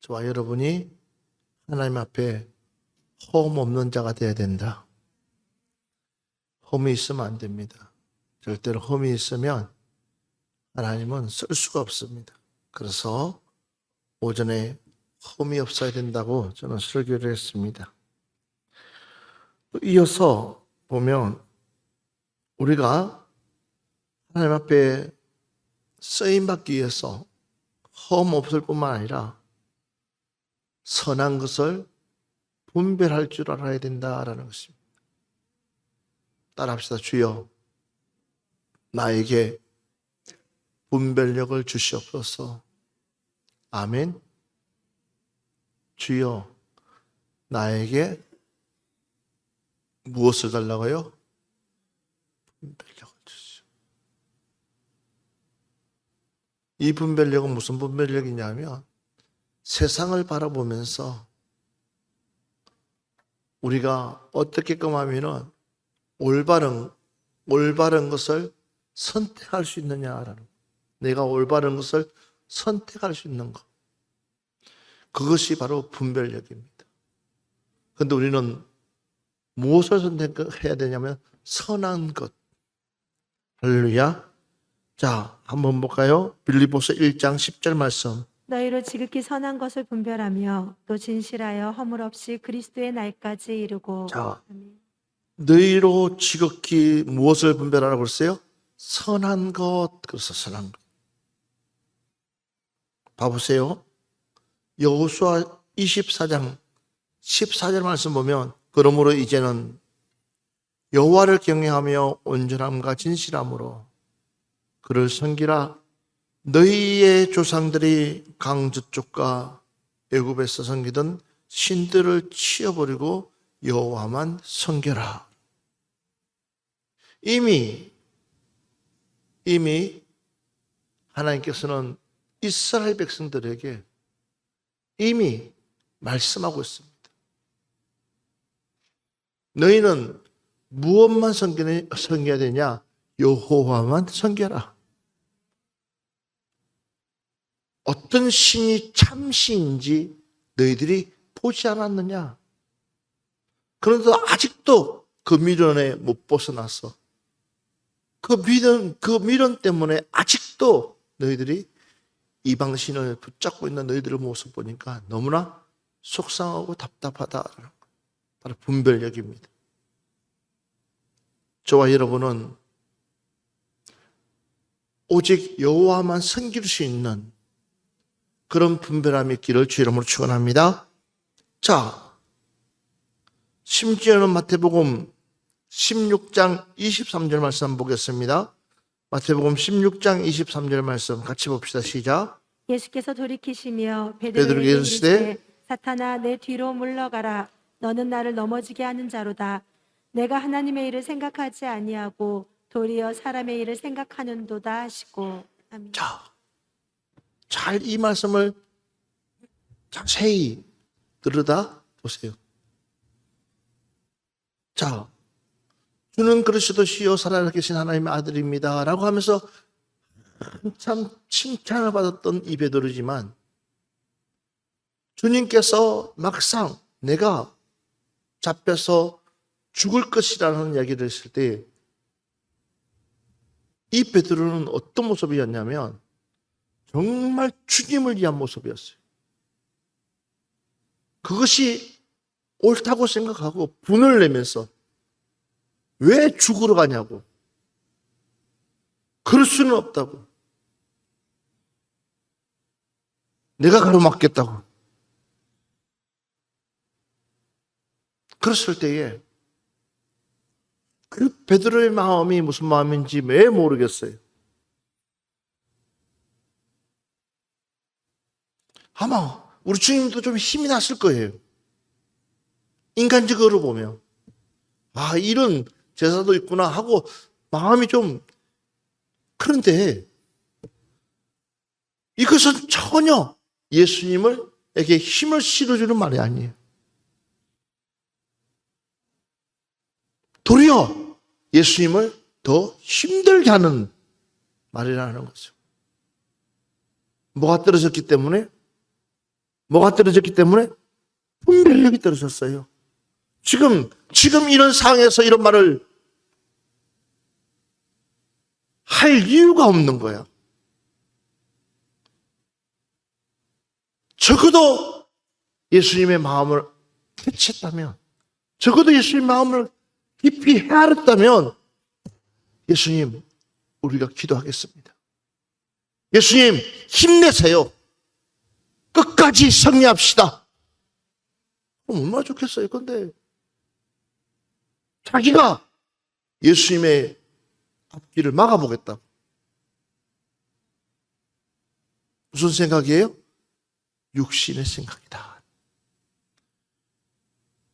저와 여러분이 하나님 앞에 험 없는 자가 되어야 된다. 험이 있으면 안 됩니다. 절대로 험이 있으면 하나님은 쓸 수가 없습니다. 그래서 오전에 험이 없어야 된다고 저는 설교를 했습니다. 또 이어서 보면 우리가 하나님 앞에 쓰임받기 위해서 험 없을 뿐만 아니라 선한 것을 분별할 줄 알아야 된다라는 것입니다. 따라합시다. 주여, 나에게 분별력을 주시옵소서. 아멘. 주여, 나에게 무엇을 달라고요? 분별력을 주시오. 이 분별력은 무슨 분별력이냐면 세상을 바라보면서 우리가 어떻게끔 하면은 올바른 것을 선택할 수 있느냐라는, 내가 올바른 것을 선택할 수 있는 것, 그것이 바로 분별력입니다. 그런데 우리는 무엇을 선택해야 되냐면 선한 것. 할렐루야. 자, 한번 볼까요? 빌립보서 1장 10절 말씀. 너희로 지극히 선한 것을 분별하며 또 진실하여 허물 없이 그리스도의 날까지 이르고. 자, 아멘. 너희로 지극히 무엇을 분별하라고 그랬어요? 선한 것. 그래서 선한 것. 봐보세요. 여호수아 24장 14절 말씀 보면 그러므로 이제는 여호와를 경외하며 온전함과 진실함으로 그를 섬기라. 너희의 조상들이 강저쪽과 애굽에서 섬기던 신들을 치워버리고 여호와만 섬겨라. 이미 하나님께서는 이스라엘 백성들에게 이미 말씀하고 있습니다. 너희는 무엇만 섬겨야 되냐? 여호와만 섬겨라. 어떤 신이 참신인지 너희들이 보지 않았느냐? 그런데 아직도 그 미련에 못 벗어나서 그 미련 때문에 아직도 너희들이 이방신을 붙잡고 있는 너희들의 모습 보니까 너무나 속상하고 답답하다라는 것. 바로 분별력입니다. 저와 여러분은 오직 여호와만 섬길 수 있는 그런 분별함의 길을 주 이름으로 축원합니다. 자, 심지어는 마태복음 16장 23절 말씀 한번 보겠습니다. 마태복음 16장 23절 말씀 같이 봅시다. 시작. 예수께서 돌이키시며 베드로에게 베드로에게 이르시되 이르시되 사탄아 내 뒤로 물러가라. 너는 나를 넘어지게 하는 자로다. 내가 하나님의 일을 생각하지 아니하고 도리어 사람의 일을 생각하는도다 하시고. 아멘. 자, 잘 이 말씀을 자세히 들여다 보세요. 자, 주는 그리스도시요 살아계신 하나님의 아들입니다 라고 하면서 참 칭찬을 받았던 이 베드로지만 주님께서 막상 내가 잡혀서 죽을 것이라는 이야기를 했을 때 이 베드로는 어떤 모습이었냐면 정말 주님을 위한 모습이었어요. 그것이 옳다고 생각하고 분을 내면서 왜 죽으러 가냐고. 그럴 수는 없다고. 내가 가로막겠다고. 그랬을 때에 그 베드로의 마음이 무슨 마음인지 왜 모르겠어요. 아마 우리 주님도 좀 힘이 났을 거예요. 인간적으로 보면. 아, 이런 제사도 있구나 하고 마음이 좀. 그런데 이것은 전혀 예수님에게 힘을 실어주는 말이 아니에요. 도리어 예수님을 더 힘들게 하는 말이라는 거죠. 뭐가 떨어졌기 때문에? 뭐가 떨어졌기 때문에? 분별력이 떨어졌어요. 지금 이런 상황에서 이런 말을 할 이유가 없는 거야. 적어도 예수님의 마음을 캐치했다면, 적어도 예수님의 마음을 깊이 헤아렸다면, 예수님, 우리가 기도하겠습니다. 예수님, 힘내세요. 끝까지 승리합시다. 얼마나 좋겠어요. 근데 자기가 예수님의 앞길을 막아보겠다. 무슨 생각이에요? 육신의 생각이다.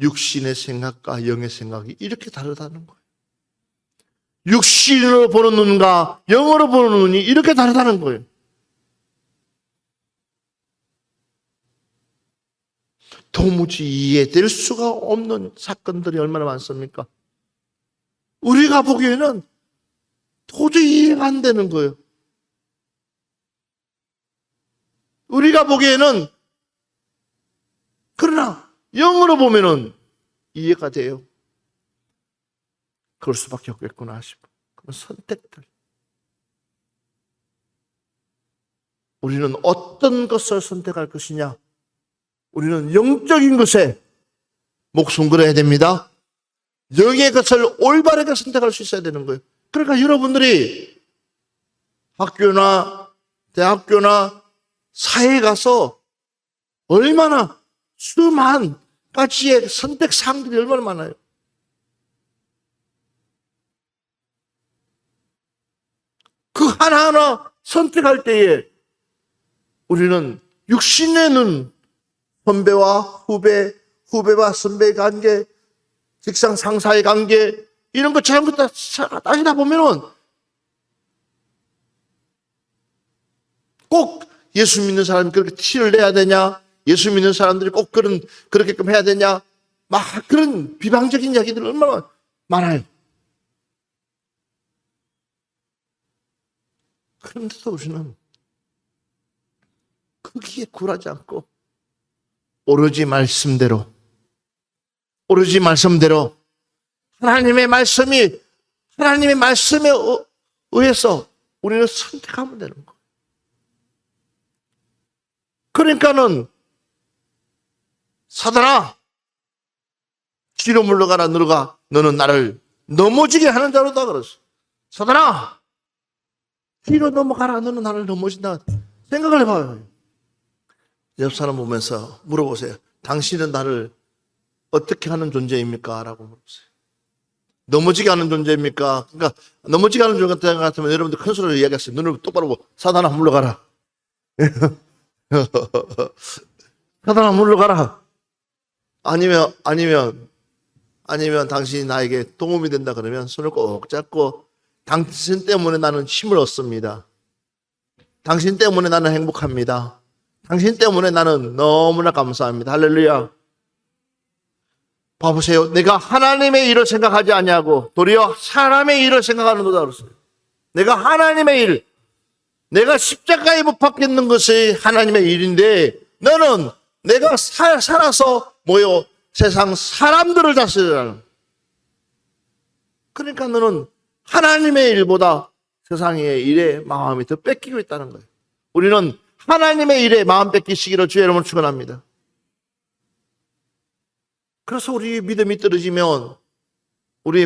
육신의 생각과 영의 생각이 이렇게 다르다는 거예요. 육신으로 보는 눈과 영으로 보는 눈이 이렇게 다르다는 거예요. 도무지 이해될 수가 없는 사건들이 얼마나 많습니까? 우리가 보기에는 도저히 이해가 안 되는 거예요. 우리가 보기에는, 그러나 영으로 보면은 이해가 돼요. 그럴 수밖에 없겠구나 싶어. 그런 선택들. 우리는 어떤 것을 선택할 것이냐? 우리는 영적인 것에 목숨 걸어야 됩니다. 영의 것을 올바르게 선택할 수 있어야 되는 거예요. 그러니까 여러분들이 학교나 대학교나 사회에 가서 얼마나 수만 가지의 선택 사항들이 얼마나 많아요. 그 하나하나 선택할 때에 우리는 육신의 눈, 선배와 후배, 후배와 선배의 관계, 직장 상사의 관계, 이런 것 전부 다 따지다 보면은 꼭 예수 믿는 사람이 그렇게 티를 내야 되냐? 예수 믿는 사람들이 꼭 그렇게끔 해야 되냐? 막 그런 비방적인 이야기들 얼마나 많아요. 그런데도 우리는 거기에 굴하지 않고 오로지 말씀대로 하나님의 말씀에 의해서 우리는 선택하면 되는 거예요. 그러니까는 사단아, 뒤로 물러가라. 너는 나를 넘어지게 하는 자로다 그랬어. 사단아, 뒤로 넘어가라. 너는 나를 넘어진다. 생각을 해봐요. 옆 사람 보면서 물어보세요. 당신은 나를 어떻게 하는 존재입니까? 라고 물어보세요. 넘어지게 하는 존재입니까? 그러니까 넘어지게 하는 존재 같으면 여러분들 큰 소리로 이야기했어요. 눈을 똑바로 보고 사단아 물러가라. 사단아 물러가라. 아니면 당신이 나에게 도움이 된다 그러면 손을 꼭 잡고 당신 때문에 나는 힘을 얻습니다. 당신 때문에 나는 행복합니다. 당신 때문에 나는 너무나 감사합니다. 할렐루야. 봐보세요. 내가 하나님의 일을 생각하지 아니하고 도리어 사람의 일을 생각하는도다 그랬어요. 내가 하나님의 일, 내가 십자가에 못 박혔는 것이 하나님의 일인데 너는 내가 살아서 세상 사람들을 다스리라는. 그러니까 너는 하나님의 일보다 세상의 일에 마음이 더 뺏기고 있다는 거예요. 우리는 하나님의 일에 마음 뺏기시기를 주의 이름으로 축원합니다. 그래서 우리의 믿음이 떨어지면 우리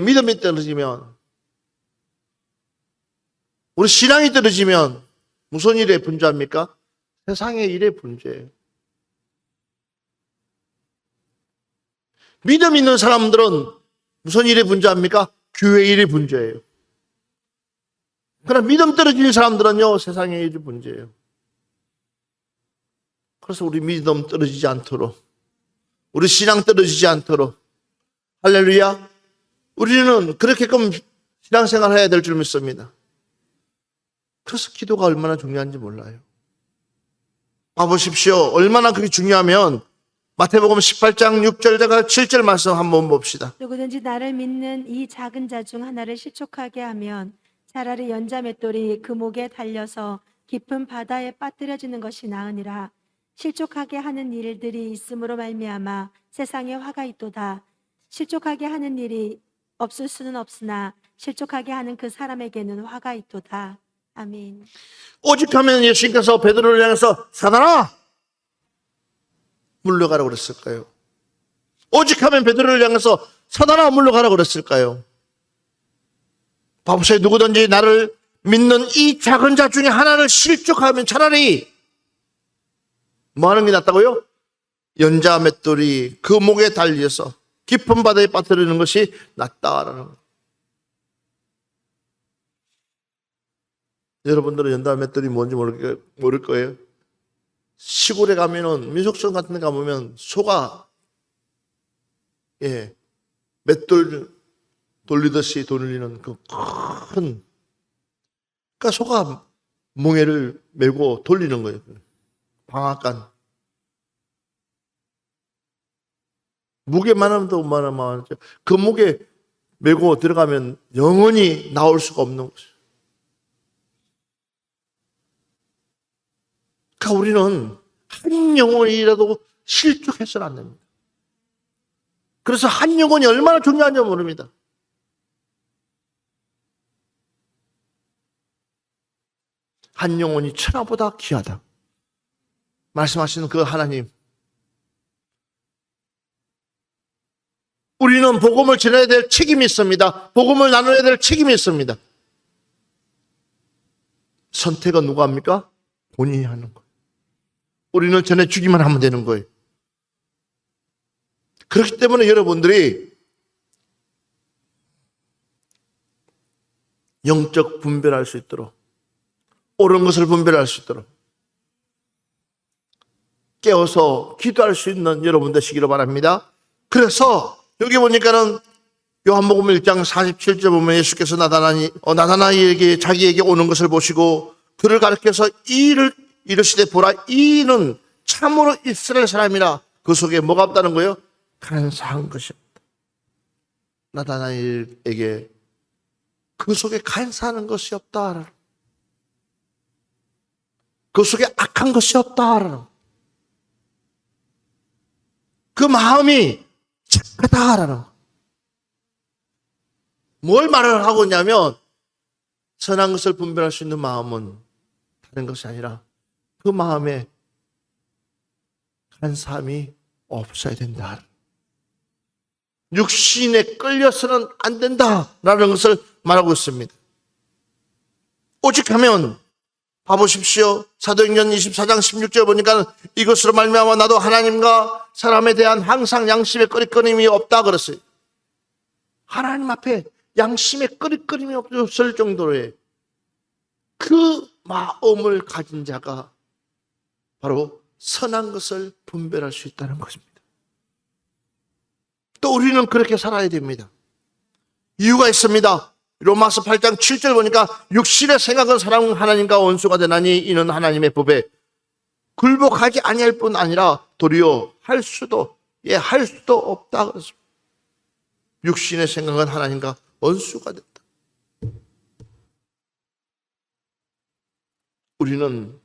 신앙이 떨어지면 무슨 일에 분주합니까? 세상의 일에 분주해요. 믿음 있는 사람들은 무슨 일에 분주합니까? 교회 일에 분주해요. 그러나 믿음 떨어지는 사람들은요, 세상의 일에 분주해요. 그래서 우리 믿음 떨어지지 않도록, 우리 신앙 떨어지지 않도록, 할렐루야, 우리는 그렇게끔 신앙생활 해야 될 줄 믿습니다. 그래서 기도가 얼마나 중요한지 몰라요. 봐보십시오. 얼마나 그게 중요하면 마태복음 18장 6절과 7절 말씀 한번 봅시다. 누구든지 나를 믿는 이 작은 자 중 하나를 실족하게 하면 차라리 연자 맷돌이 그 목에 달려서 깊은 바다에 빠뜨려지는 것이 나으니라. 실족하게 하는 일들이 있음으로 말미암아 세상에 화가 있도다. 실족하게 하는 일이 없을 수는 없으나 실족하게 하는 그 사람에게는 화가 있도다. 아멘. 오직 하면 예수님께서 베드로를 향해서 사단아 물러가라고 그랬을까요? 오직 하면 베드로를 향해서 사단아 물러가라고 그랬을까요? 바보세요. 누구든지 나를 믿는 이 작은 자 중에 하나를 실족하면 차라리 뭐 하는 게 낫다고요? 연자 맷돌이 그 목에 달려서 깊은 바다에 빠뜨리는 것이 낫다라는 거예요. 여러분들은 연자 맷돌이 뭔지 모를 거예요. 시골에 가면은 민속촌 같은 데 가보면 소가 맷돌 돌리듯이 돌리는 그 큰, 그러니까 소가 멍에를 메고 돌리는 거예요. 방앗간. 무게만 하면 더 많으면 그 무게 메고 들어가면 영원히 나올 수가 없는 것이죠. 그러니까 우리는 한 영혼이라도 실족해서는 안 됩니다. 그래서 한 영혼이 얼마나 중요한지 모릅니다. 한 영혼이 천하보다 귀하다. 말씀하시는 그 하나님. 우리는 복음을 전해야 될 책임이 있습니다. 복음을 나눠야 될 책임이 있습니다. 선택은 누가 합니까? 본인이 하는 거예요. 우리는 전해주기만 하면 되는 거예요. 그렇기 때문에 여러분들이 영적 분별할 수 있도록, 옳은 것을 분별할 수 있도록 깨어서 기도할 수 있는 여러분 되시기를 바랍니다. 그래서 여기 보니까는 요한복음 1장 47절 보면 예수께서 나다나에게 자기에게 오는 것을 보시고 그를 가르쳐서 이 일을 이르시되 보라, 이는 참으로 이스라엘 사람이라. 그 속에 뭐가 없다는 거예요? 간사한 것이 없다. 나다나엘에게 그 속에 간사하는 것이 없다. 그 속에 악한 것이 없다. 그 마음이 착하다라는 뭘 말을 하고 있냐면 선한 것을 분별할 수 있는 마음은 다른 것이 아니라 그 마음에 간사함이 없어야 된다. 육신에 끌려서는 안 된다라는 것을 말하고 있습니다. 오직 하면 봐보십시오. 사도행전 24장 16절 보니까 이것으로 말미암아 나도 하나님과 사람에 대한 항상 양심에 끄리끄림이 없다 그랬어요. 하나님 앞에 양심에 끄리끄림이 없을 정도의 그 마음을 가진 자가 바로 선한 것을 분별할 수 있다는 것입니다. 또 우리는 그렇게 살아야 됩니다. 이유가 있습니다. 로마서 8장 7절 보니까 육신의 생각은 사람 하나님과 원수가 되나니 이는 하나님의 법에 굴복하지 아니할 뿐 아니라 도리어 할 수도 없다 그랬습니다. 육신의 생각은 하나님과 원수가 됐다. 우리는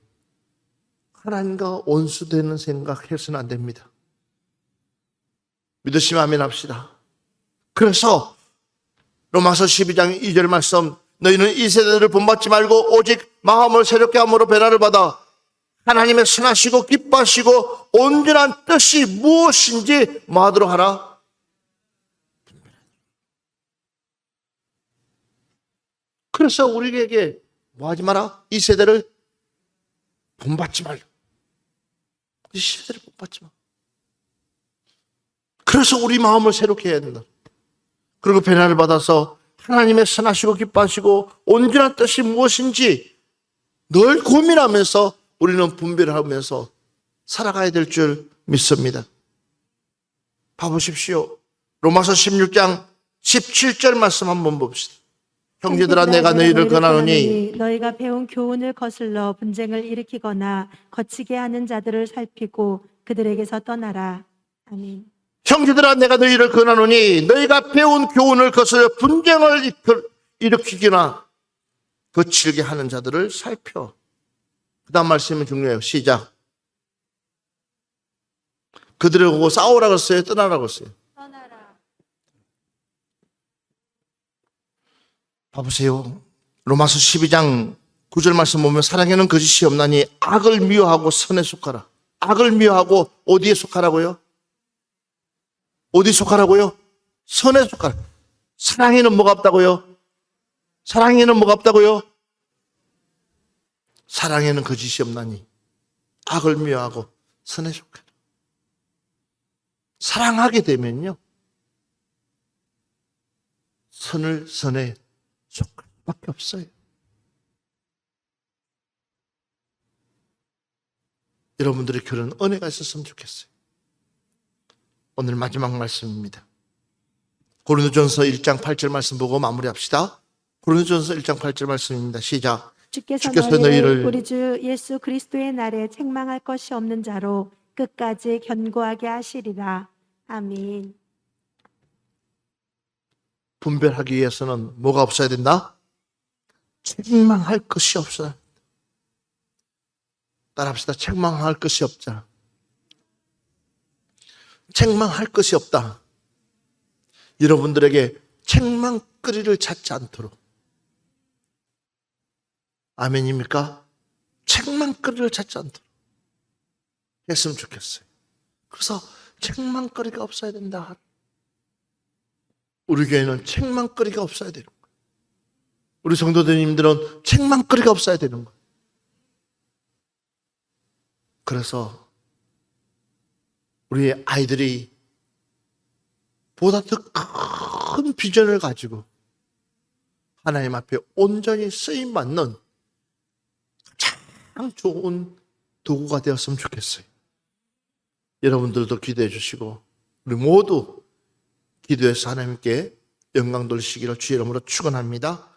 하나님과 원수되는 생각해서는 안 됩니다. 믿으시면 아멘 합시다. 그래서 로마서 12장 2절 말씀, 너희는 이 세대를 본받지 말고 오직 마음을 새롭게 함으로 변화를 받아 하나님의 선하시고 기뻐하시고 온전한 뜻이 무엇인지 뭐하도록 하라? 그래서 우리에게 뭐하지 마라? 이 세대를 본받지 말라. 이 세대를 본받지 마. 그래서 우리 마음을 새롭게 해야 된다. 그리고 변화를 받아서 하나님의 선하시고 기뻐하시고 온전한 뜻이 무엇인지 늘 고민하면서 우리는 분별하면서 살아가야 될 줄 믿습니다. 봐보십시오. 로마서 16장 17절 말씀 한번 봅시다. 형제들아 내가 너희를 권하노니 너희가 배운 교훈을 거슬러 분쟁을 일으키거나 거치게 하는 자들을 살피고 그들에게서 떠나라. 아멘. 형제들아 내가 너희를 권하노니 너희가 배운 교훈을 거슬러 분쟁을 일으키거나 거칠게 하는 자들을 살펴. 그 다음 말씀은 중요해요. 시작. 그들하고 싸우라고 했어요? 떠나라고 했어요? 떠나라. 봐보세요. 로마서 12장 9절 말씀 보면 사랑에는 거짓이 없나니 악을 미워하고 선에 속하라. 악을 미워하고 어디에 속하라고요? 어디 속하라고요? 선에 속하라. 사랑에는 뭐가 없다고요? 사랑에는 뭐가 없다고요? 사랑에는 거짓이 없나니 악을 미워하고 선에 속하라. 사랑하게 되면요, 선에 속할 수밖에 없어요. 여러분들의 교회는 은혜가 있었으면 좋겠어요. 오늘 마지막 말씀입니다. 고린도전서 1장 8절 말씀 보고 마무리합시다. 고린도전서 1장 8절 말씀입니다. 시작. 주께서 주께서 너희를 너희를 우리 주 예수 그리스도의 날에 책망할 것이 없는 자로 끝까지 견고하게 하시리라. 아멘. 분별하기 위해서는 뭐가 없어야 된다? 책망할 것이 없어요. 따라합시다. 책망할 것이 없자. 책망할 것이 없다. 여러분들에게 책망거리를 찾지 않도록. 아멘입니까? 책망거리를 찾지 않도록 했으면 좋겠어요. 그래서 책망거리가 없어야 된다. 우리 교회는 책망거리가 없어야 되는 거예요. 우리 성도님들은 책망거리가 없어야 되는 거예요. 그래서 우리 아이들이 보다 더 큰 비전을 가지고 하나님 앞에 온전히 쓰임받는 가장 좋은 도구가 되었으면 좋겠어요. 여러분들도 기도해 주시고 우리 모두 기도해서 하나님께 영광 돌리시기를 주의 이름으로 축원합니다.